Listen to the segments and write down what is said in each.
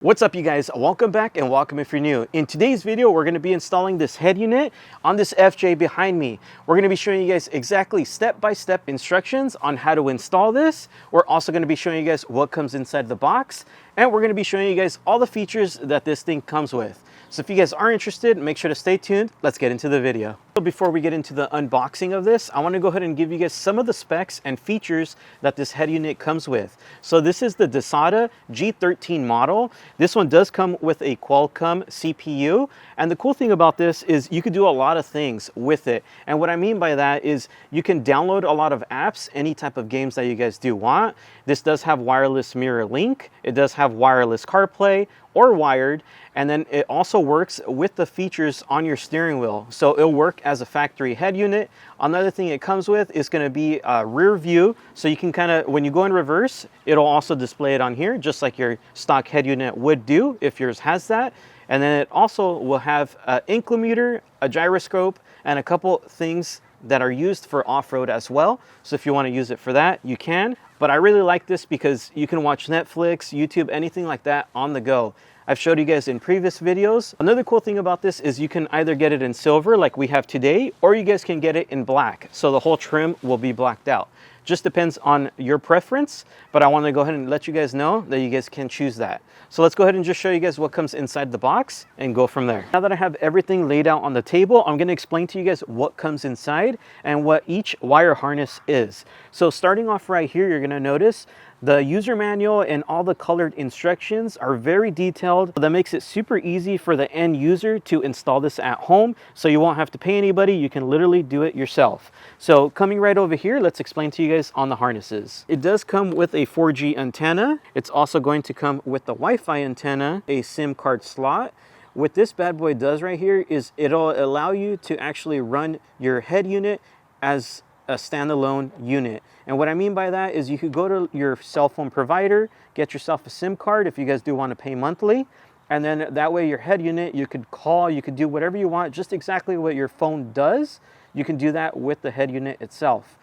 What's up, you guys? Welcome back and welcome if you're new. In today's video, we're going to be installing this head unit on this FJ behind me. We're going to be showing you guys exactly step-by-step instructions on how to install this. We're also going to be showing you guys what comes inside the box, and we're going to be showing you guys all the features that this thing comes with. So if you guys are interested, make sure to stay tuned. Let's get into the video. So before we get into the unboxing of this, I want to go ahead and give you guys some of the specs and features that this head unit comes with. So this is the Dasaita G13 model. This one does come with a Qualcomm CPU. And the cool thing about this is you could do a lot of things with it. And what I mean by that is you can download a lot of apps, any type of games that you guys do want. This does have wireless mirror link. It does have wireless CarPlay or wired, and then it also works with the features on your steering wheel. So it'll work as a factory head unit. Another thing it comes with is going to be a rear view, so you can kind of, when you go in reverse, it'll also display it on here, just like your stock head unit would do if yours has that. And then it also will have an inclinometer, a gyroscope, and a couple things that are used for off-road as well. So if you want to use it for that, you can. But I really like this because you can watch Netflix, YouTube, anything like that on the go. I've showed you guys in previous videos. Another cool thing about this is you can either get it in silver like we have today, or you guys can get it in black. So the whole trim will be blacked out. Just depends on your preference, but I want to go ahead and let you guys know that you guys can choose that. So let's go ahead and just show you guys what comes inside the box and go from there. Now that I have everything laid out on the table, I'm going to explain to you guys what comes inside and what each wire harness is. So starting off right here, you're going to notice the user manual and all the colored instructions are very detailed. That makes it super easy for the end user to install this at home, so you won't have to pay anybody. You can literally do it yourself. So coming right over here, let's explain to you guys on the harnesses. It does come with a 4G antenna. It's also going to come with the Wi-Fi antenna, a SIM card slot. What this bad boy does right here is it'll allow you to actually run your head unit as a standalone unit. And what I mean by that is you could go to your cell phone provider, get yourself a SIM card if you guys do want to pay monthly, and then that way your head unit, you could call, you could do whatever you want, just exactly what your phone does. You can do that with the head unit itself.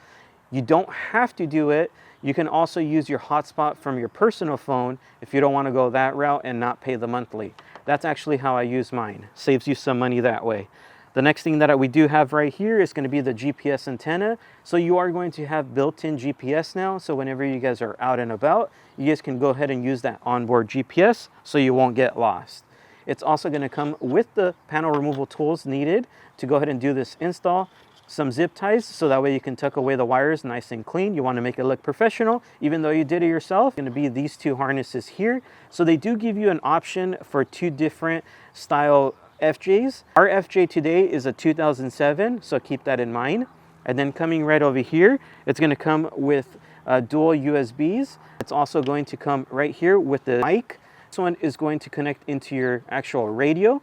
You don't have to do it. You can also use your hotspot from your personal phone if you don't want to go that route and not pay the monthly. That's actually how I use mine. Saves you some money that way. The next thing that we do have right here is going to be the GPS antenna. So you are going to have built-in GPS now. So whenever you guys are out and about, you guys can go ahead and use that onboard GPS so you won't get lost. It's also going to come with the panel removal tools needed to go ahead and do this install. Some zip ties, so that way you can tuck away the wires nice and clean. You want to make it look professional, even though you did it yourself. It's going to be these two harnesses here. So they do give you an option for two different style FJs. Our FJ today is a 2007, so keep that in mind. And then coming right over here, it's going to come with dual USBs. It's also going to come right here with the mic. This one is going to connect into your actual radio.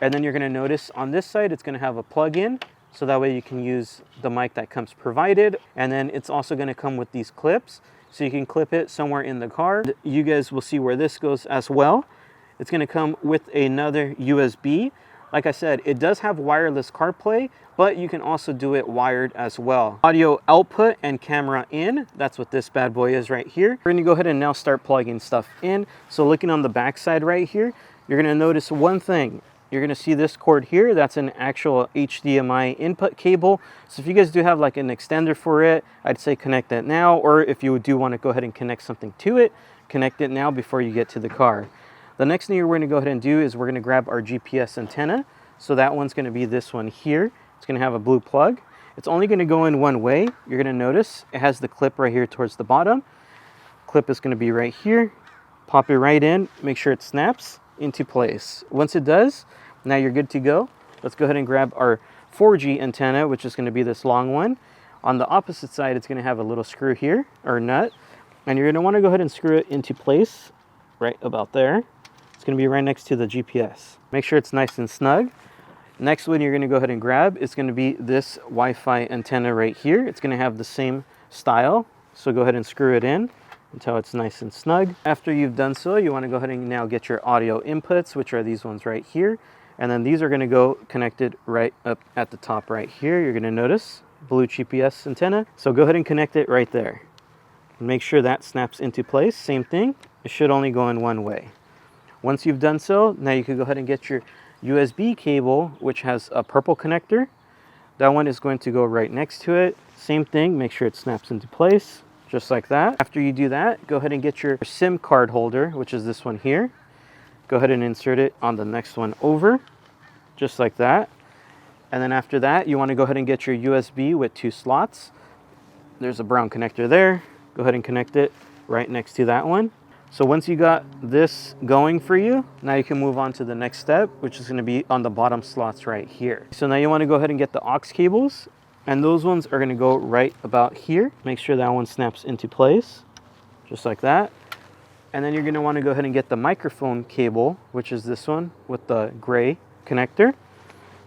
And then you're going to notice on this side, it's going to have a plug-in, so that way you can use the mic that comes provided. And then it's also going to come with these clips, so you can clip it somewhere in the car. You guys will see where this goes as well. It's going to come with another USB. Like I said, it does have wireless CarPlay, but you can also do it wired as well. Audio output and camera in, that's what this bad boy is right here. We're going to go ahead and now start plugging stuff in. So looking on the back side right here, you're going to notice one thing. You're going to see this cord here. That's an actual HDMI input cable. So if you guys do have like an extender for it, I'd say connect that now. Or if you do want to go ahead and connect something to it, connect it now before you get to the car. The next thing we're going to go ahead and do is we're going to grab our GPS antenna. So that one's going to be this one here. It's going to have a blue plug. It's only going to go in one way. You're going to notice it has the clip right here towards the bottom. Clip is going to be right here. Pop it right in. Make sure it snaps into place. Once it does, now you're good to go. Let's go ahead and grab our 4G antenna, which is going to be this long one. On the opposite side, it's going to have a little screw here, or nut. And you're going to want to go ahead and screw it into place right about there. It's going to be right next to the GPS. Make sure it's nice and snug. Next one you're going to go ahead and grab is going to be this Wi-Fi antenna right here. It's going to have the same style. So go ahead and screw it in until it's nice and snug. After you've done so, you want to go ahead and now get your audio inputs, which are these ones right here. And then these are going to go connected right up at the top right here. You're going to notice blue GPS antenna. So go ahead and connect it right there. Make sure that snaps into place. Same thing. It should only go in one way. Once you've done so, now you can go ahead and get your USB cable, which has a purple connector. That one is going to go right next to it. Same thing, make sure it snaps into place, just like that. After you do that, go ahead and get your SIM card holder, which is this one here. Go ahead and insert it on the next one over, just like that. And then after that, you want to go ahead and get your USB with 2 slots. There's a brown connector there. Go ahead and connect it right next to that one. So once you got this going for you, now you can move on to the next step, which is going to be on the bottom slots right here. So now you want to go ahead and get the aux cables, and those ones are going to go right about here. Make sure that one snaps into place, just like that. And then you're going to want to go ahead and get the microphone cable, which is this one with the gray connector.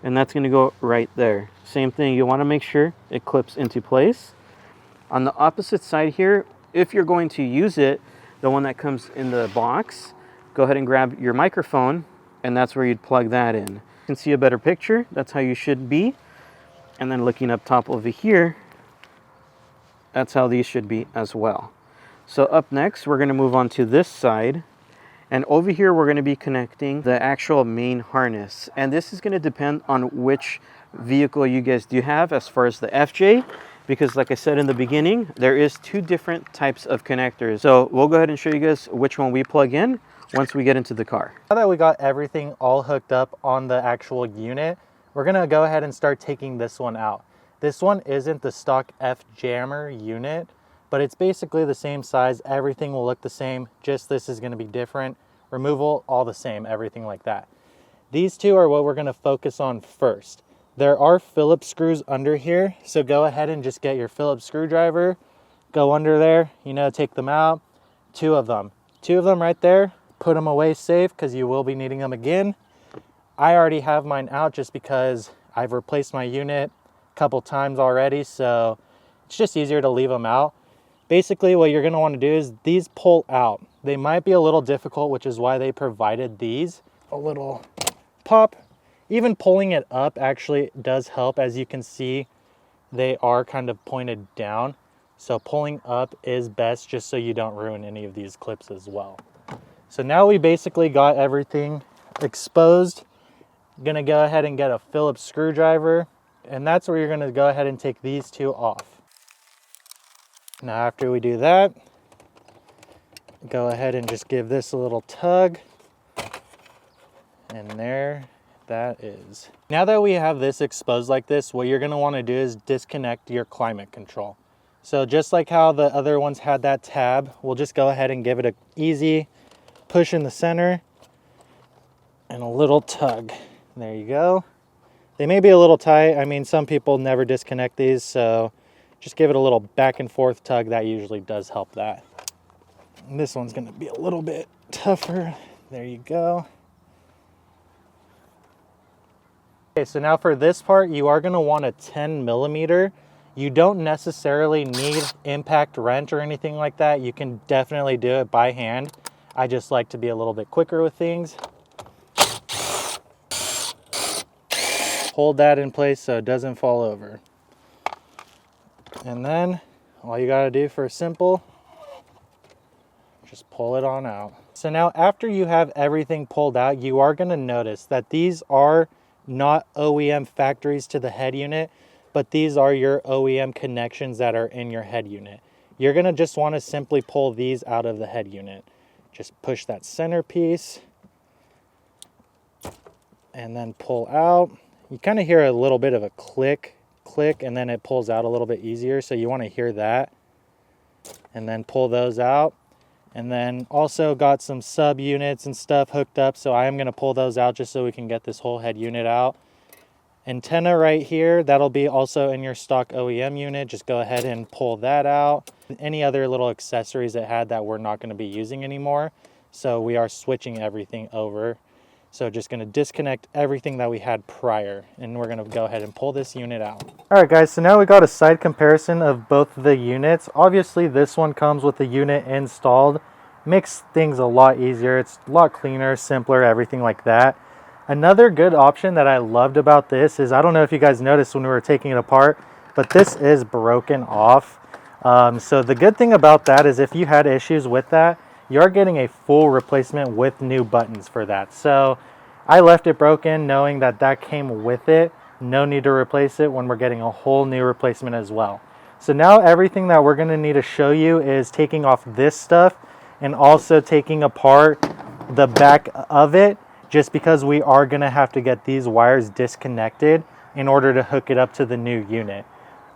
And that's going to go right there. Same thing, you want to make sure it clips into place. On the opposite side here, if you're going to use it, the one that comes in the box, go ahead and grab your microphone, and that's where you'd plug that in. You can see a better picture. That's how you should be. And then looking up top over here, that's how these should be as well. So up next, we're going to move on to this side. And over here, we're going to be connecting the actual main harness. And this is going to depend on which vehicle you guys do have as far as the FJ. Because like I said in the beginning, there is 2 different types of connectors. So we'll go ahead and show you guys which one we plug in once we get into the car. Now that we got everything all hooked up on the actual unit, we're going to go ahead and start taking this one out. This one isn't the stock F jammer unit, but it's basically the same size. Everything will look the same, just this is going to be different. Removal, all the same, everything like that. These 2 are what we're going to focus on first. There are Phillips screws under here, so go ahead and just get your Phillips screwdriver, go under there, you know, take them out. 2 of them. 2 of them right there. Put them away safe because you will be needing them again. I already have mine out just because I've replaced my unit a couple times already, so it's just easier to leave them out. Basically, what you're going to want to do is these pull out. They might be a little difficult, which is why they provided these. A little pop. Even pulling it up actually does help. As you can see, they are kind of pointed down. So pulling up is best just so you don't ruin any of these clips as well. So now we basically got everything exposed. I'm going to go ahead and get a Phillips screwdriver. And that's where you're going to go ahead and take these 2 off. Now after we do that, go ahead and just give this a little tug. And there that is. Now that we have this exposed like this, what you're going to want to do is disconnect your climate control. So just like how the other ones had that tab, we'll just go ahead and give it an easy push in the center and a little tug. There you go. They may be a little tight. I mean, some people never disconnect these, so just give it a little back and forth tug. That usually does help that. And this one's going to be a little bit tougher. There you go. Okay, so now for this part, you are going to want a 10 millimeter. You don't necessarily need impact wrench or anything like that. You can definitely do it by hand. I just like to be a little bit quicker with things. Hold that in place so it doesn't fall over. And then all you got to do for simple, just pull it on out. So now after you have everything pulled out, you are going to notice that these are not OEM factories to the head unit, but these are your OEM connections that are in your head unit. You're going to just want to simply pull these out of the head unit. Just push that center piece and then pull out. You kind of hear a little bit of a click, and then it pulls out a little bit easier. So you want to hear that and then pull those out. And then also got some sub units and stuff hooked up. So I am going to pull those out just so we can get this whole head unit out. Antenna right here, that'll be also in your stock OEM unit. Just go ahead and pull that out. Any other little accessories it had that we're not going to be using anymore. So we are switching everything over. So just going to disconnect everything that we had prior, and we're going to go ahead and pull this unit out. All right guys, so now we got a side comparison of both the units. Obviously this one comes with the unit installed. Makes things a lot easier. It's a lot cleaner, simpler, everything like that. Another good option that I loved about this is, I don't know if you guys noticed when we were taking it apart, but this is broken off. So the good thing about that is if you had issues with that, you're getting a full replacement with new buttons for that. So I left it broken knowing that that came with it. No need to replace it when we're getting a whole new replacement as well. So now everything that we're going to need to show you is taking off this stuff and also taking apart the back of it, just because we are going to have to get these wires disconnected in order to hook it up to the new unit.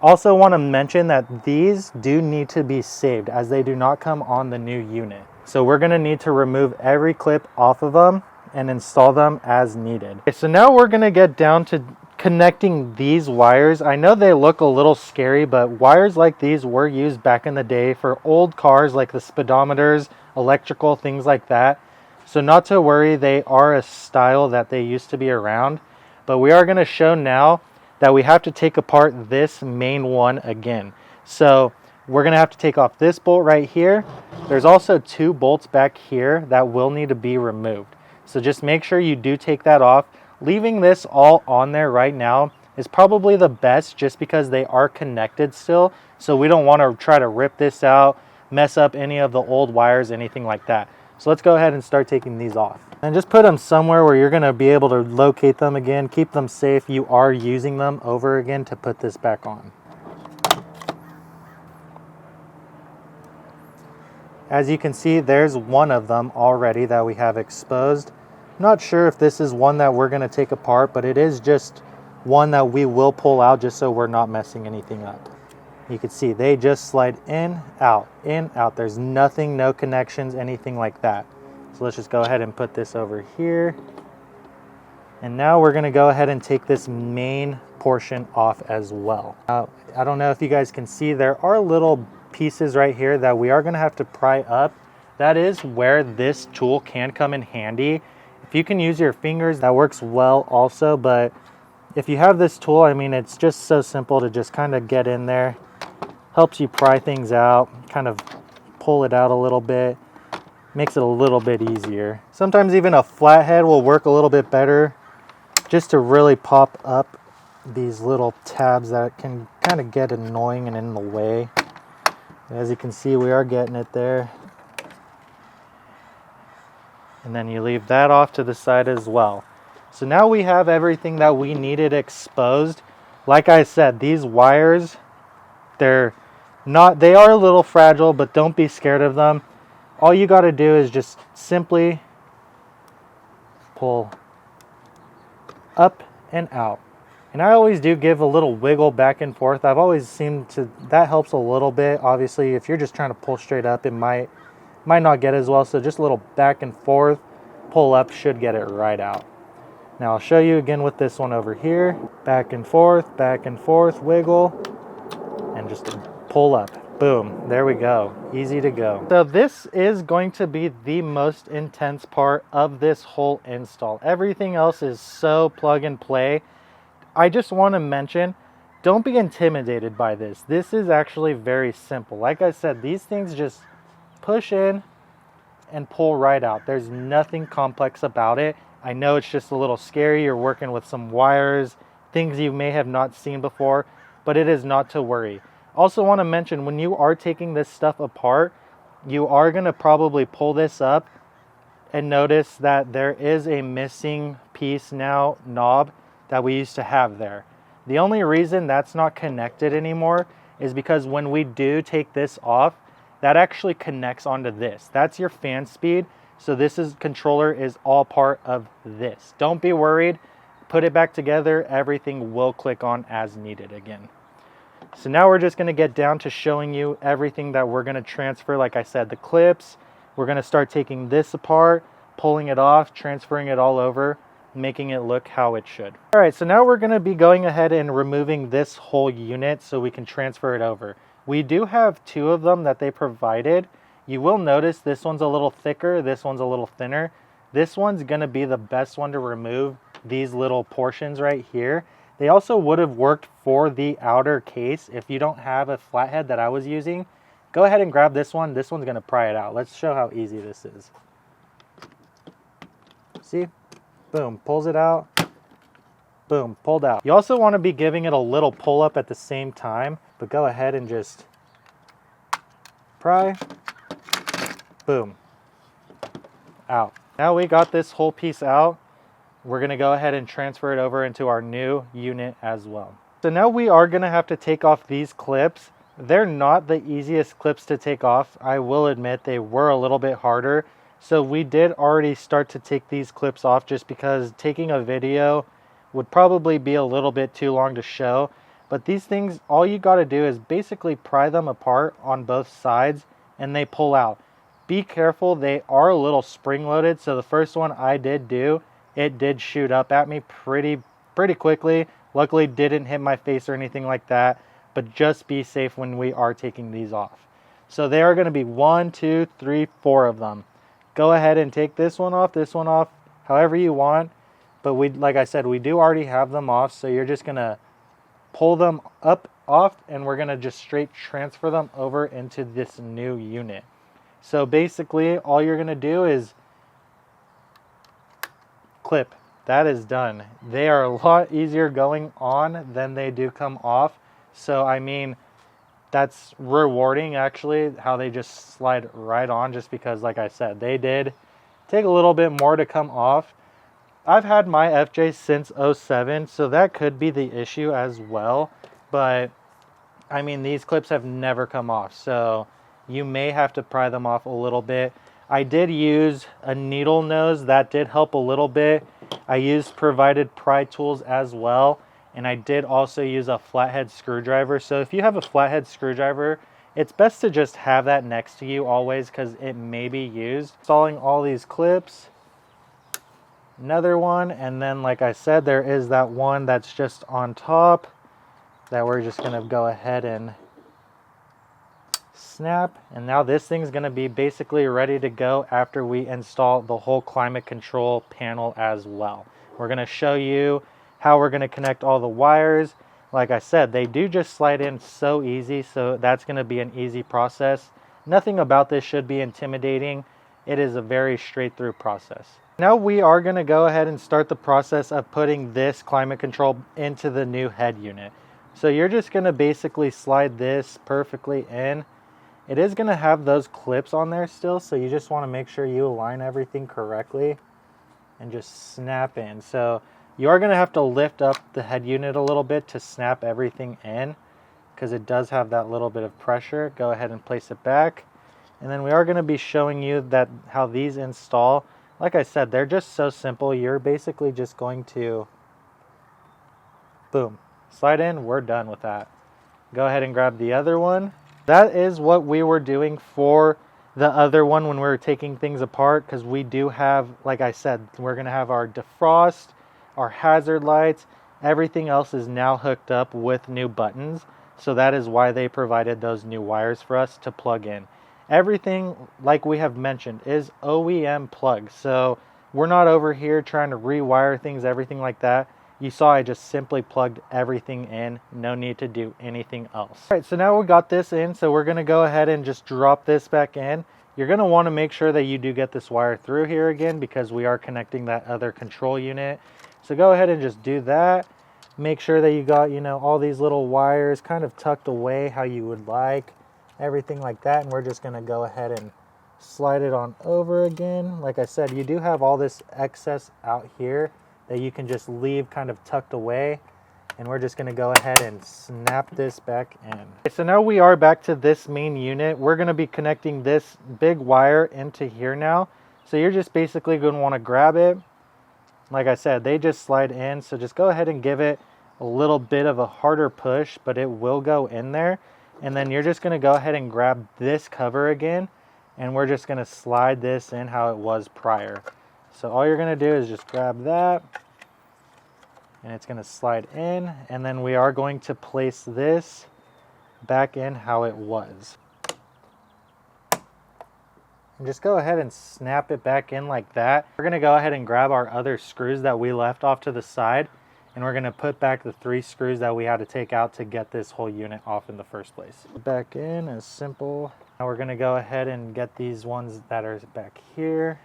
Also want to mention that these do need to be saved as they do not come on the new unit. So we're going to need to remove every clip off of them and install them as needed. Okay, so now we're going to get down to connecting these wires. I know they look a little scary, but wires like these were used back in the day for old cars like the speedometers, electrical, things like that. So not to worry, they are a style that they used to be around, but we are going to show now that we have to take apart this main one again. So we're going to have to take off this bolt right here. There's also 2 bolts back here that will need to be removed. So just make sure you do take that off. Leaving this all on there right now is probably the best, just because they are connected still. So we don't want to try to rip this out, mess up any of the old wires, anything like that. So let's go ahead and start taking these off. And just put them somewhere where you're going to be able to locate them again. Keep them safe. You are using them over again to put this back on. As you can see, there's one of them already that we have exposed. Not sure if this is one that we're going to take apart, but it is just one that we will pull out just so we're not messing anything up. You can see they just slide in, out, in, out. There's nothing, no connections, anything like that. So let's just go ahead and put this over here. And now we're going to go ahead and take this main portion off as well. I don't know if you guys can see, there are little pieces right here that we are going to have to pry up. That is where this tool can come in handy. If you can use your fingers, that works well also, but if you have this tool, I mean, it's just so simple to just kind of get in there. Helps you pry things out, kind of pull it out a little bit, makes it a little bit easier. Sometimes even a flathead will work a little bit better, just to really pop up these little tabs that can kind of get annoying and in the way. As you can see, we are getting it there. And then you leave that off to the side as well. So now we have everything that we needed exposed. Like I said, these wires, they are a little fragile, but don't be scared of them. All you got to do is just simply pull up and out. And I always do give a little wiggle back and forth. I've always seemed to, that helps a little bit. Obviously, if you're just trying to pull straight up, it might not get as well. So just a little back and forth, pull up should get it right out. Now I'll show you again with this one over here. Back and forth, wiggle, and just pull up. Boom, there we go. Easy to go. So this is going to be the most intense part of this whole install. Everything else is so plug and play. I just want to mention, don't be intimidated by this. This is actually very simple. Like I said, these things just push in and pull right out. There's nothing complex about it. I know it's just a little scary. You're working with some wires, things you may have not seen before, but it is not to worry. Also want to mention, when you are taking this stuff apart, you are going to probably pull this up and notice that there is a missing piece now, knob, that we used to have there. The only reason that's not connected anymore is because when we do take this off, that actually connects onto this. That's your fan speed. So this controller is all part of this. Don't be worried. Put it back together. Everything will click on as needed again. So now we're just going to get down to showing you everything that we're going to transfer. Like I said, the clips. We're going to start taking this apart, pulling it off, transferring it all over, making it look how it should. All right, so now we're going to be going ahead and removing this whole unit so we can transfer it over. We do have 2 of them that they provided. You will notice this one's a little thicker, this one's a little thinner. This one's going to be the best one to remove these little portions right here. They also would have worked for the outer case. If you don't have a flathead that I was using, go ahead and grab this one. This one's going to pry it out. Let's show how easy this is. See? Boom, pulls it out. Boom, pulled out. You also want to be giving it a little pull up at the same time, but go ahead and just pry. Boom. out. Now we got this whole piece out, we're gonna go ahead and transfer it over into our new unit as well. So now we are gonna have to take off these clips. They're not the easiest clips to take off. I will admit they were a little bit harder. So we did already start to take these clips off just because taking a video would probably be a little bit too long to show. But these things, all you gotta do is basically pry them apart on both sides and they pull out. Be careful, they are a little spring loaded. So the first one I did do, it did shoot up at me pretty quickly. Luckily didn't hit my face or anything like that, but just be safe when we are taking these off. So there are gonna be 1, 2, 3, 4 of them. Go ahead and take this one off, however you want. But like I said, we do already have them off. So you're just gonna pull them off, and we're gonna just straight transfer them over into this new unit. So basically all you're gonna do is clip. That is done. They are a lot easier going on than they do come off. So I mean, that's rewarding actually, how they just slide right on, just because like I said, they did take a little bit more to come off. I've had my FJ since 07, so that could be the issue as well. But I mean, these clips have never come off, so you may have to pry them off a little bit. I did use a needle nose, that did help a little bit. I used provided pry tools as well. And I did also use a flathead screwdriver. So if you have a flathead screwdriver, it's best to just have that next to you always, because it may be used. Installing all these clips. Another one, and then like I said, there is that one that's just on top that we're just gonna go ahead and snap. And now this thing's gonna be basically ready to go after we install the whole climate control panel as well. We're gonna show you how we're going to connect all the wires. Like I said, they do just slide in so easy, so that's going to be an easy process. Nothing about this should be intimidating. It is a very straight through process. Now we are going to go ahead and start the process of putting this climate control into the new head unit. So you're just going to basically slide this perfectly in. It is going to have those clips on there still, so you just want to make sure you align everything correctly and just snap in. So you are going to have to lift up the head unit a little bit to snap everything in, because it does have that little bit of pressure. Go ahead and place it back. And then we are going to be showing you that how these install. Like I said, they're just so simple. You're basically just going to, boom, slide in. We're done with that. Go ahead and grab the other one. That is what we were doing for the other one when we were taking things apart, because we do have, like I said, we're going to have our defrost, our hazard lights, everything else is now hooked up with new buttons. So that is why they provided those new wires for us to plug in. Everything, like we have mentioned, is OEM plugs. So we're not over here trying to rewire things, everything like that. You saw I just simply plugged everything in. No need to do anything else. All right, so now we got this in. So we're going to go ahead and just drop this back in. You're going to want to make sure that you do get this wire through here again, because we are connecting that other control unit. So go ahead and just do that. Make sure that you got, you know, all these little wires kind of tucked away how you would like, everything like that. And we're just going to go ahead and slide it on over again. Like I said, you do have all this excess out here that you can just leave kind of tucked away. And we're just going to go ahead and snap this back in. Okay, so now we are back to this main unit. We're going to be connecting this big wire into here now. So you're just basically going to want to grab it. Like I said, they just slide in, so just go ahead and give it a little bit of a harder push, but it will go in there. And then you're just going to go ahead and grab this cover again, and we're just going to slide this in how it was prior. So all you're going to do is just grab that, and it's going to slide in, and then we are going to place this back in how it was. And just go ahead and snap it back in like that. We're going to go ahead and grab our other screws that we left off to the side, and we're going to put back the 3 screws that we had to take out to get this whole unit off in the first place. Back in as simple. Now we're going to go ahead and get these ones that are back here.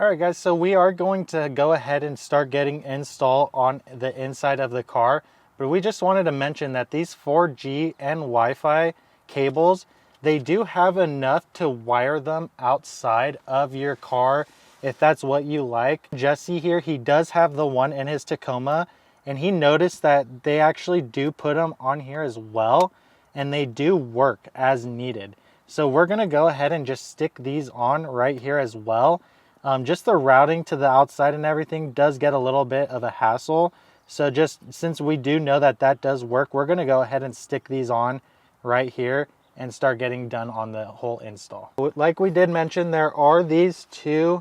All right guys, so we are going to go ahead and start getting install on the inside of the car, but we just wanted to mention that these 4G and Wi-Fi cables, They do have enough to wire them outside of your car if that's what you like. Jesse here, he does have the one in his Tacoma, and he noticed that they actually do put them on here as well, and they do work as needed. So we're gonna go ahead and just stick these on right here as well. Just the routing to the outside and everything does get a little bit of a hassle. So just since we do know that that does work, we're gonna go ahead and stick these on right here and start getting done on the whole install. Like we did mention, there are these two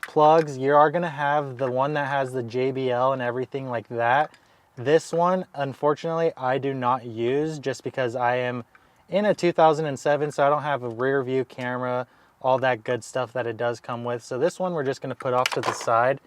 plugs. You are gonna have the one that has the JBL and everything like that. This one, unfortunately, I do not use just because I am in a 2007, so I don't have a rear view camera, all that good stuff that it does come with. So this one we're just gonna put off to the side.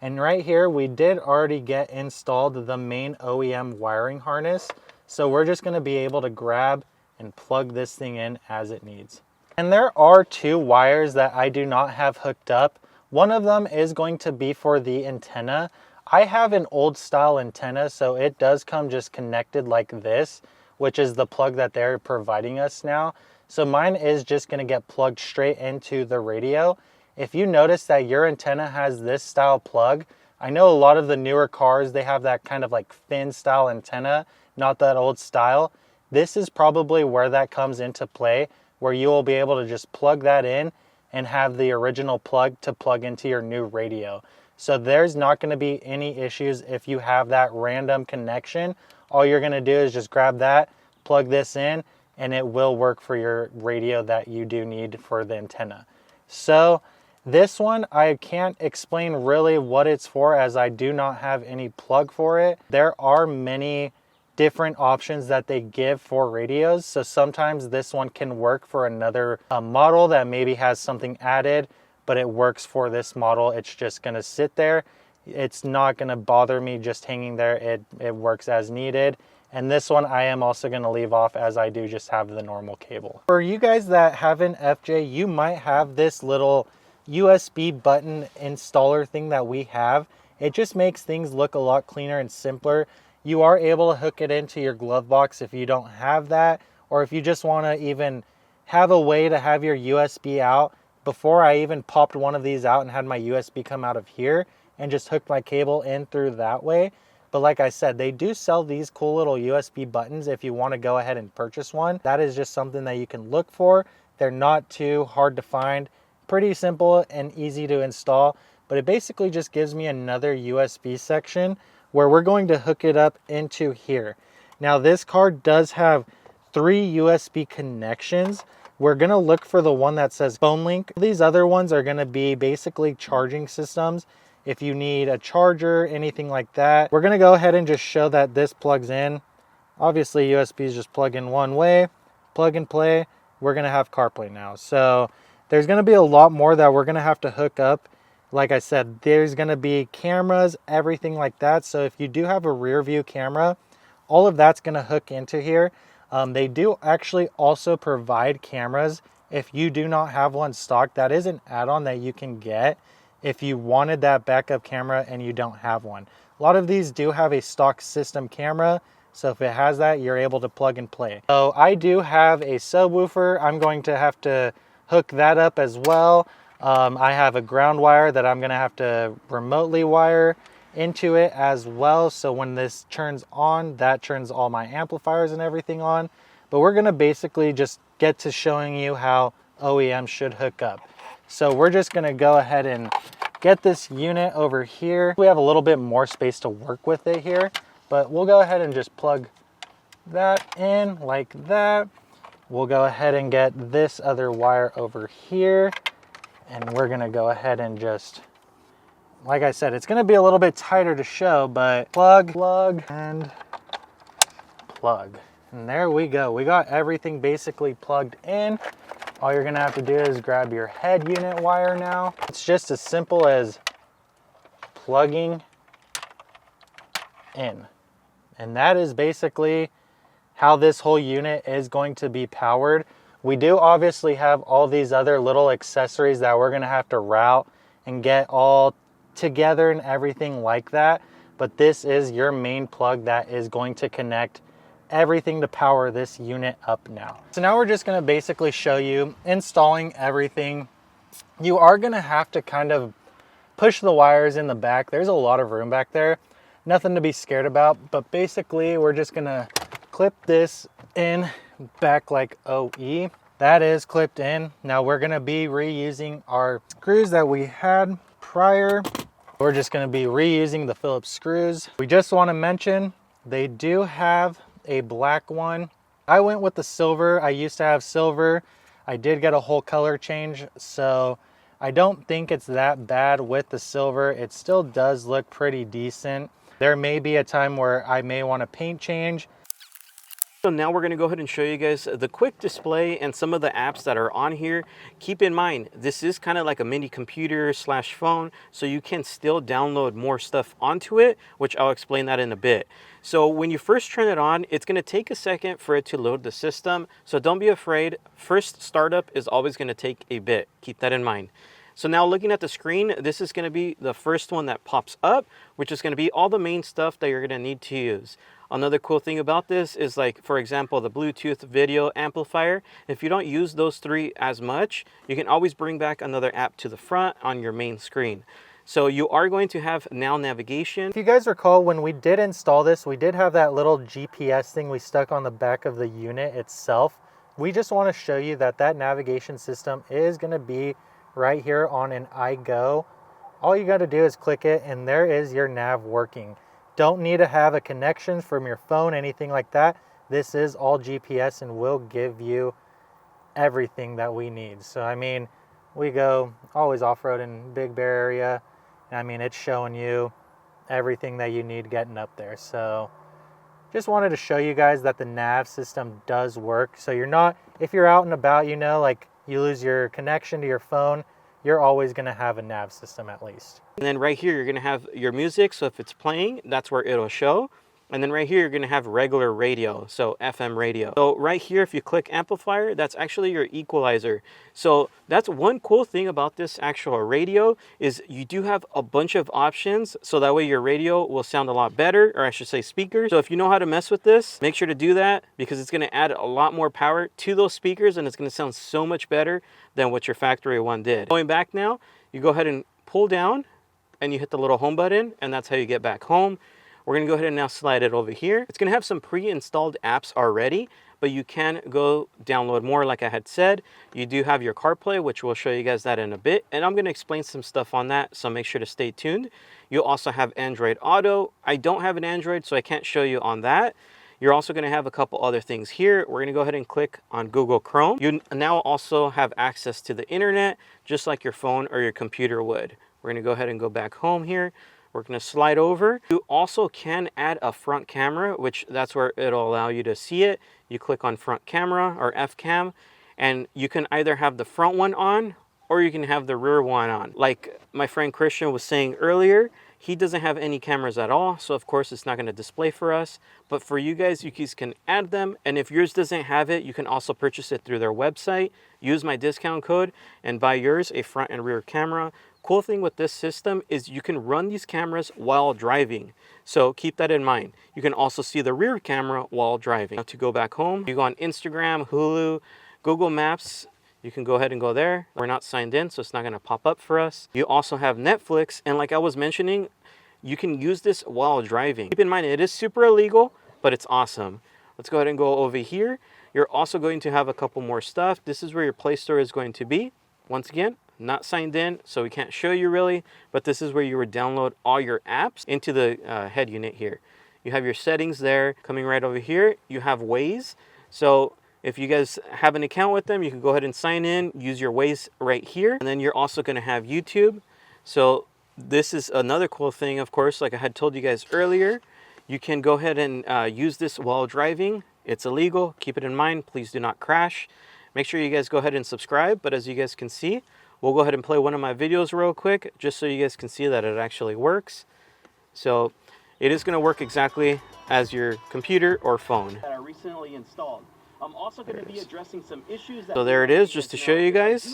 And right here, we did already get installed the main OEM wiring harness. So we're just gonna be able to grab and plug this thing in as it needs. And there are two wires that I do not have hooked up. One of them is going to be for the antenna. I have an old style antenna, so it does come just connected like this, which is the plug that they're providing us now. So mine is just gonna get plugged straight into the radio. If you notice that your antenna has this style plug, I know a lot of the newer cars, they have that kind of like fin style antenna, not that old style. This is probably where that comes into play, where you will be able to just plug that in and have the original plug to plug into your new radio. So there's not gonna be any issues if you have that random connection. All you're gonna do is just grab that, plug this in, and it will work for your radio that you do need for the antenna. So this one, I can't explain really what it's for as I do not have any plug for it. There are many different options that they give for radios. So sometimes this one can work for another model that maybe has something added, but it works for this model. It's just gonna sit there. It's not gonna bother me just hanging there. It works as needed. And this one I am also gonna leave off as I do just have the normal cable. For you guys that have an FJ, you might have this little USB button installer thing that we have. It just makes things look a lot cleaner and simpler. You are able to hook it into your glove box if you don't have that, or if you just wanna even have a way to have your USB out. Before I even popped one of these out and had my USB come out of here and just hooked my cable in through that way. But like I said, they do sell these cool little USB buttons if you want to go ahead and purchase one. That is just something that you can look for. They're not too hard to find, pretty simple and easy to install, but it basically just gives me another USB section where we're going to hook it up into here. Now this car does have 3 USB connections. We're gonna look for the one that says phone link. These other ones are gonna be basically charging systems. If you need a charger, anything like that. We're gonna go ahead and just show that this plugs in. Obviously USBs just plug in one way, plug and play. We're gonna have CarPlay now. So there's gonna be a lot more that we're gonna have to hook up. Like I said, there's gonna be cameras, everything like that. So if you do have a rear view camera, all of that's gonna hook into here. They do actually also provide cameras. If you do not have one stock, that is an add-on that you can get if you wanted that backup camera and you don't have one. A lot of these do have a stock system camera, so if it has that, you're able to plug and play. So I do have a subwoofer. I'm going to have to hook that up as well. I have a ground wire that I'm gonna have to remotely wire into it as well. So when this turns on, that turns all my amplifiers and everything on. But we're gonna basically just get to showing you how OEM should hook up. So we're just gonna go ahead and get this unit over here. We have a little bit more space to work with it here, but we'll go ahead and just plug that in like that. We'll go ahead and get this other wire over here, and we're gonna go ahead and just, like I said, it's gonna be a little bit tighter to show, but plug, and plug. And there we go. We got everything basically plugged in. All you're gonna have to do is grab your head unit wire now. It's just as simple as plugging in. And that is basically how this whole unit is going to be powered. We do obviously have all these other little accessories that we're gonna have to route and get all together and everything like that. But this is your main plug that is going to connect everything to power this unit up now. So now we're just gonna basically show you installing everything. You are gonna have to kind of push the wires in the back. There's a lot of room back there. Nothing to be scared about, but basically we're just gonna clip this in back like OE. That is clipped in. Now we're gonna be reusing our screws that we had prior. We're just gonna be reusing the Phillips screws. We just wanna mention, they do have a black one. I went with the silver. I used to have silver. I did get a whole color change, so I don't think it's that bad with the silver. It still does look pretty decent. There may be a time where I may want a paint change. So now we're going to go ahead and show you guys the quick display and some of the apps that are on here. Keep in mind, this is kind of like a mini computer slash phone, so you can still download more stuff onto it, which I'll explain that in a bit. So when you first turn it on, it's going to take a second for it to load the system. So don't be afraid. First startup is always going to take a bit. Keep that in mind. So now looking at the screen, this is going to be the first one that pops up, which is going to be all the main stuff that you're going to need to use. Another cool thing about this is, like, for example, the Bluetooth video amplifier. If you don't use those three as much, you can always bring back another app to the front on your main screen. So you are going to have now navigation. If you guys recall, when we did install this, we did have that little GPS thing we stuck on the back of the unit itself. We just want to show you that that navigation system is going to be right here on an iGo. All you got to do is click it and there is your nav working. Don't need to have a connection from your phone, anything like that. This is all GPS and will give you everything that we need. So I mean, we go always off-road in Big Bear area. I mean, it's showing you everything that you need getting up there. So just wanted to show you guys that the nav system does work. So you're not, if you're out and about, you know, like you lose your connection to your phone, you're always going to have a nav system at least. And then right here, you're going to have your music. So if it's playing, that's where it'll show. And then right here, you're going to have regular radio, so FM radio. So right here, if you click amplifier, that's actually your equalizer. So that's one cool thing about this actual radio is you do have a bunch of options. So that way your radio will sound a lot better, or I should say speakers. So if you know how to mess with this, make sure to do that because it's going to add a lot more power to those speakers and it's going to sound so much better than what your factory one did. Going back now, you go ahead and pull down and you hit the little home button and that's how you get back home. We're going to go ahead and now slide it over here. It's going to have some pre-installed apps already, but you can go download more like I had said. You do have your CarPlay, which we'll show you guys that in a bit. And I'm going to explain some stuff on that, so make sure to stay tuned. You'll also have Android Auto. I don't have an Android, so I can't show you on that. You're also going to have a couple other things here. We're going to go ahead and click on Google Chrome. You now also have access to the internet, just like your phone or your computer would. We're going to go ahead and go back home here. We're going to slide over. You also can add a front camera, which that's where it'll allow you to see it. You click on front camera or F-cam, and you can either have the front one on or you can have the rear one on. Like my friend Christian was saying earlier, he doesn't have any cameras at all, so of course it's not going to display for us. But for you guys can add them, and if yours doesn't have it, you can also purchase it through their website. Use my discount code and buy yours a front and rear camera. Cool thing with this system is you can run these cameras while driving. So keep that in mind. You can also see the rear camera while driving. Now to go back home, you go on Instagram, Hulu, Google Maps. You can go ahead and go there. We're not signed in, so it's not going to pop up for us. You also have Netflix. And like I was mentioning, you can use this while driving. Keep in mind, it is super illegal, but it's awesome. Let's go ahead and go over here. You're also going to have a couple more stuff. This is where your Play Store is going to be. Once again, not signed in, so we can't show you really, but this is where you would download all your apps into the head unit here. You have your settings there. Coming right over here, you have Waze. So if you guys have an account with them, you can go ahead and sign in, use your Waze right here. And then you're also going to have YouTube. So this is another cool thing, of course, like I had told you guys earlier. You can go ahead and use this while driving. It's illegal. Keep it in mind. Please do not crash. Make sure you guys go ahead and subscribe. But as you guys can see, we'll go ahead and play one of my videos real quick, just so you guys can see that it actually works. So it is going to work exactly as your computer or phone. That I recently installed. I'm also going to be addressing some issues. So there it is, just to show you guys.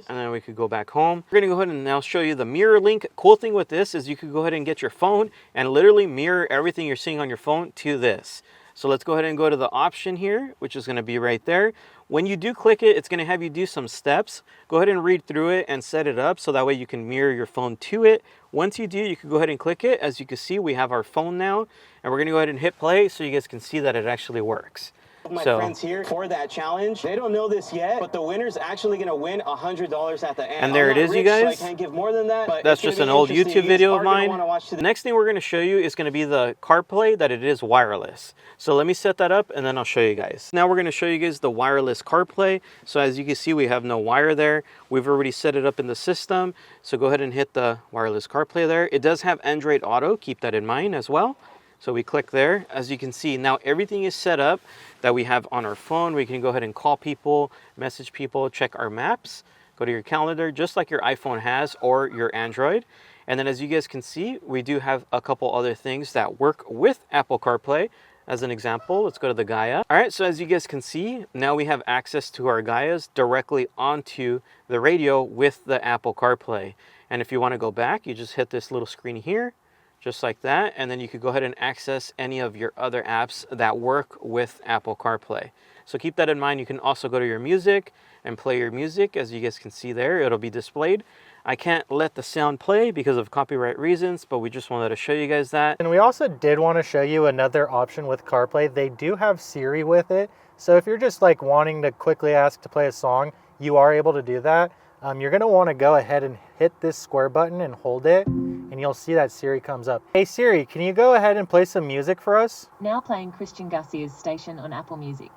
And then we could go back home. We're going to go ahead and now show you the mirror link. Cool thing with this is you could go ahead and get your phone and literally mirror everything you're seeing on your phone to this. So let's go ahead and go to the option here, which is going to be right there. When you do click it, it's going to have you do some steps. Go ahead and read through it and set it up so that way you can mirror your phone to it. Once you do, you can go ahead and click it. As you can see, we have our phone now, and we're going to go ahead and hit play so you guys can see that it actually works. My friends here for that challenge. They don't know this yet, but the winner's actually going to win $100 at the end. And there it is, you guys. So I can't give more than that. But that's just an old YouTube video of mine. The next thing we're going to show you is going to be the Carplay, that it is wireless. So let me set that up and then I'll show you guys. Now we're going to show you guys the wireless Carplay. So as you can see, we have no wire there. We've already set it up in the system. So go ahead and hit the wireless Carplay there. It does have Android Auto. Keep that in mind as well. So we click there. As you can see, now everything is set up that we have on our phone. We can go ahead and call people, message people, check our maps, go to your calendar, just like your iPhone has or your Android. And then as you guys can see, we do have a couple other things that work with Apple CarPlay. As an example, let's go to the Gaia. All right, so as you guys can see, now we have access to our Gaias directly onto the radio with the Apple CarPlay. And if you want to go back, you just hit this little screen here, just like that, and then you could go ahead and access any of your other apps that work with Apple CarPlay. So keep that in mind. You can also go to your music and play your music. As you guys can see there, it'll be displayed. I can't let the sound play because of copyright reasons, but we just wanted to show you guys that. And we also did want to show you another option with CarPlay. They do have Siri with it. So if you're just like wanting to quickly ask to play a song, you are able to do that. You're going to want to go ahead and hit this square button and hold it, and you'll see that Siri comes up. Hey Siri, can you go ahead and play some music for us? Now playing Christian Garcia's Station on Apple Music.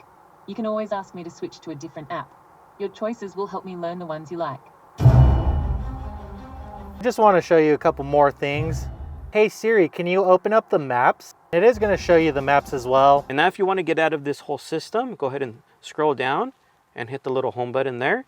You can always ask me to switch to a different app. Your choices will help me learn the ones you like. I just want to show you a couple more things. Hey Siri, can you open up the maps? It is going to show you the maps as well. And now if you want to get out of this whole system, go ahead and scroll down and hit the little home button there.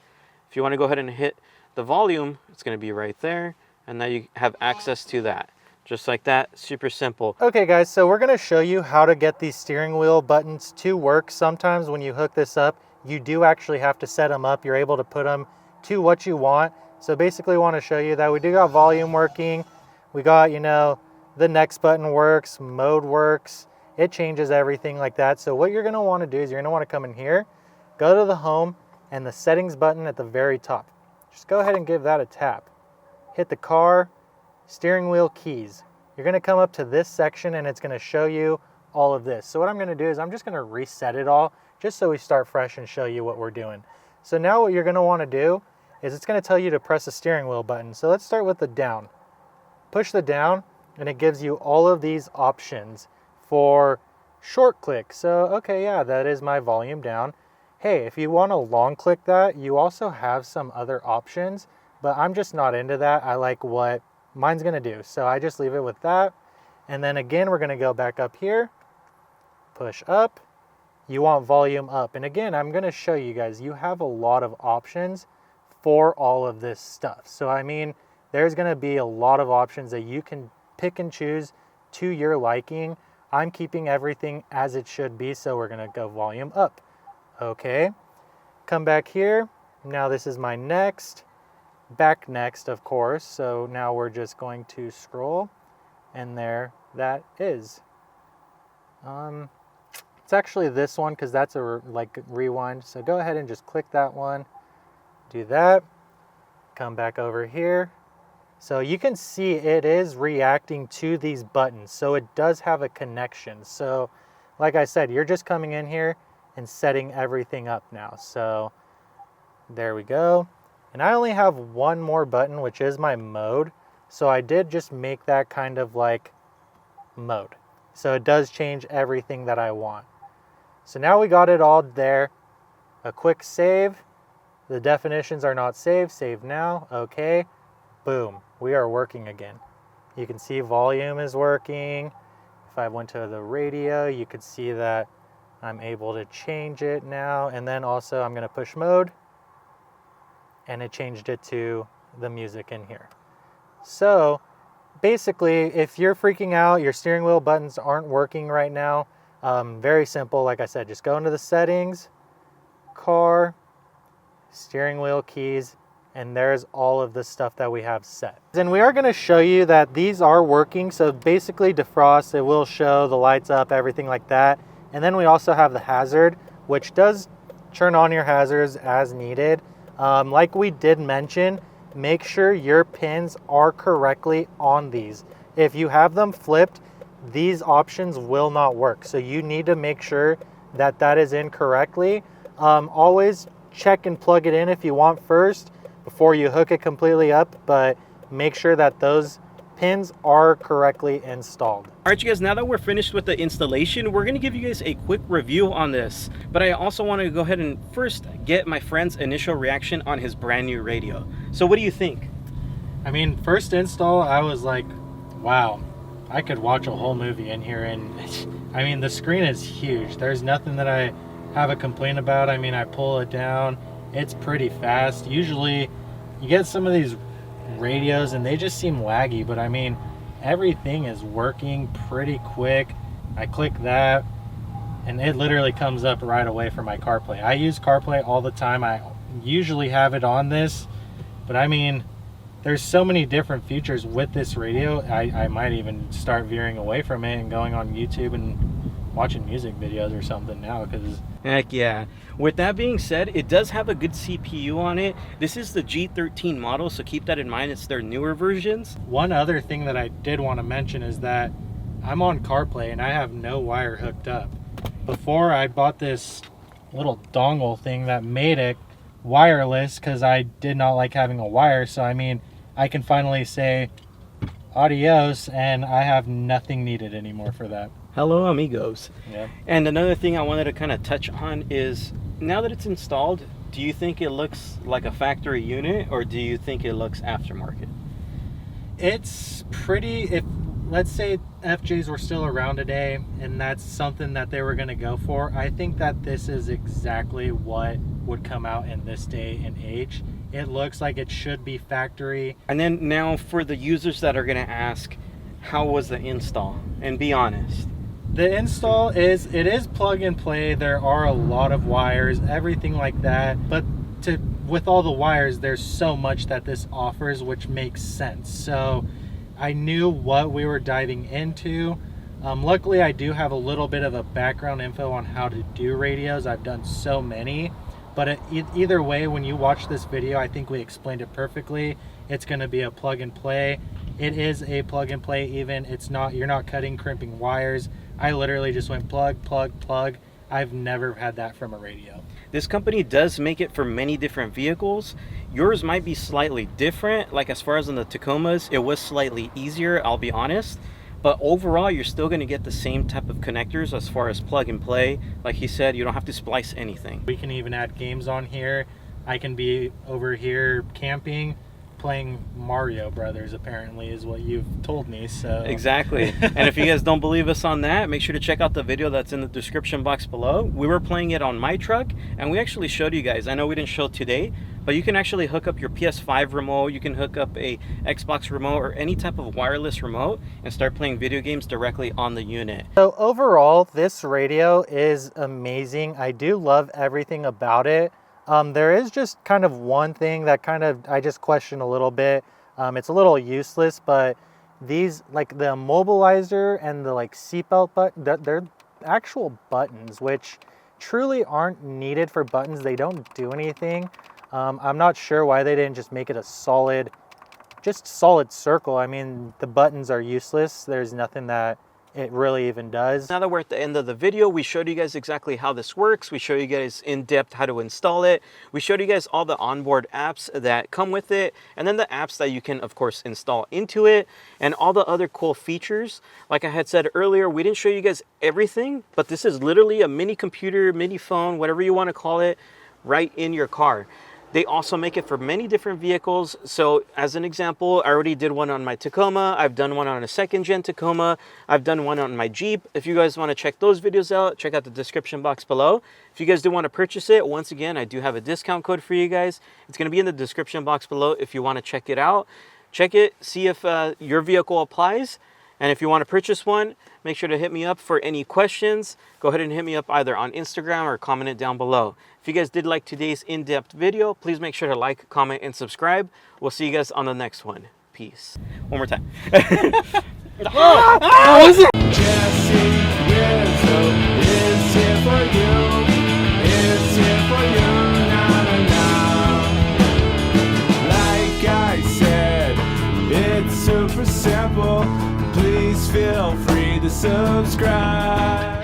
If you want to go ahead and hit the volume, it's going to be right there. And now you have access to that. Just like that, super simple. Okay guys, so we're going to show you how to get these steering wheel buttons to work. Sometimes when you hook this up, you do actually have to set them up. You're able to put them to what you want. So basically I want to show you that we do got volume working. We got, you know, the next button works, mode works. It changes everything like that. So what you're going to want to do is you're going to want to come in here, go to the home, and the settings button at the very top. Just go ahead and give that a tap. Hit the car, steering wheel keys. You're going to come up to this section and it's going to show you all of this. So what I'm going to do is I'm just going to reset it all just so we start fresh and show you what we're doing. So now what you're going to want to do is it's going to tell you to press the steering wheel button. So let's start with the down. Push the down and it gives you all of these options for short click. So okay, yeah, that is my volume down. Hey, if you want to long click that, you also have some other options, but I'm just not into that. I like what mine's going to do. So I just leave it with that. And then again, we're going to go back up here, push up. You want volume up. And again, I'm going to show you guys, you have a lot of options for all of this stuff. So I mean, there's going to be a lot of options that you can pick and choose to your liking. I'm keeping everything as it should be. So we're going to go volume up. Okay, come back here. Now this is my next, back next, of course. So now we're just going to scroll, and there that is. It's actually this one because that's a like rewind. So go ahead and just click that one, do that, come back over here. So you can see it is reacting to these buttons. So it does have a connection. So like I said, you're just coming in here and setting everything up now. So there we go. And I only have one more button, which is my mode. So I did just make that kind of like mode. So it does change everything that I want. So now we got it all there. A quick save. The definitions are not saved. Save now. Okay. Boom. We are working again. You can see volume is working. If I went to the radio, you could see that I'm able to change it now. And then also I'm going to push mode, and it changed it to the music in here. So basically, if you're freaking out, your steering wheel buttons aren't working right now, very simple. Like I said, just go into the settings, car, steering wheel keys, and there's all of the stuff that we have set. And we are going to show you that these are working. So basically defrost, it will show the lights up, everything like that. And then we also have the hazard, which does turn on your hazards as needed. Like we did mention, make sure your pins are correctly on these. If you have them flipped, these options will not work. So you need to make sure that that is in correctly. Always check and plug it in if you want first before you hook it completely up, but make sure that those pins are correctly installed. All right, you guys, now that we're finished with the installation, we're gonna give you guys a quick review on this, but I also want to go ahead and first get my friend's initial reaction on his brand new radio. So what do you think? I mean, first install, I was like, wow, I could watch a whole movie in here. And I mean, the screen is huge. There's nothing that I have a complaint about. I mean, I pull it down, it's pretty fast. Usually you get some of these radios and they just seem laggy, but I mean, everything is working pretty quick. I click that and it literally comes up right away for my CarPlay. I use CarPlay all the time. I usually have it on this, but I mean, there's so many different features with this radio. I might even start veering away from it and going on YouTube and watching music videos or something now, because heck yeah. With that being said, it does have a good CPU on it. This is the G13 model, so keep that in mind. It's their newer versions. One other thing that I did want to mention is that I'm on CarPlay and I have no wire hooked up. Before, I bought this little dongle thing that made it wireless because I did not like having a wire. So I mean, I can finally say adios and I have nothing needed anymore for that. Hello, amigos. Yeah. And another thing I wanted to kind of touch on is, now that it's installed, do you think it looks like a factory unit or do you think it looks aftermarket? It's pretty, if let's say FJs were still around today and that's something that they were going to go for, I think that this is exactly what would come out in this day and age. It looks like it should be factory. And then now for the users that are going to ask, how was the install? And be honest. The install is plug and play. There are a lot of wires, everything like that. But with all the wires, there's so much that this offers, which makes sense. So I knew what we were diving into. Luckily, I do have a little bit of a background info on how to do radios. I've done so many. But either way, when you watch this video, I think we explained it perfectly. It's going to be a plug and play. It is a plug and play even. It's not, you're not cutting, crimping wires. I literally just went plug, plug, plug. I've never had that from a radio. This company does make it for many different vehicles. Yours might be slightly different. Like as far as in the Tacomas, it was slightly easier, I'll be honest. But overall, you're still going to get the same type of connectors as far as plug and play. Like he said, you don't have to splice anything. We can even add games on here. I can be over here camping, playing Mario Brothers, apparently, is what you've told me. So exactly. And if you guys don't believe us on that, make sure to check out the video that's in the description box below. We were playing it on my truck and we actually showed you guys. I know we didn't show today, but you can actually hook up your PS5 remote, you can hook up a Xbox remote or any type of wireless remote and start playing video games directly on the unit. So overall, this radio is amazing. I do love everything about it. There is just kind of one thing that I just question a little bit. It's a little useless, but these, like the immobilizer and the like seatbelt button, they're actual buttons, which truly aren't needed for buttons. They don't do anything. I'm not sure why they didn't just make it a solid circle. I mean, the buttons are useless. There's nothing that it really even does. Now that we're at the end of the video, we showed you guys exactly how this works. We showed you guys in depth how to install it. We showed you guys all the onboard apps that come with it, and then the apps that you can of course install into it, and all the other cool features. Like I had said earlier, we didn't show you guys everything, but this is literally a mini computer, mini phone, whatever you want to call it, right in your car. They also make it for many different vehicles. So as an example, I already did one on my Tacoma. I've done one on a second gen Tacoma. I've done one on my Jeep. If you guys want to check those videos out, check out the description box below. If you guys do want to purchase it, once again, I do have a discount code for you guys. It's going to be in the description box below if you want to check it out. Check it, see if your vehicle applies. And if you want to purchase one, make sure to hit me up for any questions. Go ahead and hit me up either on Instagram or comment it down below. If you guys did like today's in-depth video, please make sure to like, comment, and subscribe. We'll see you guys on the next one. Peace. One more time. JesseRizo is super simple. Please feel free to subscribe.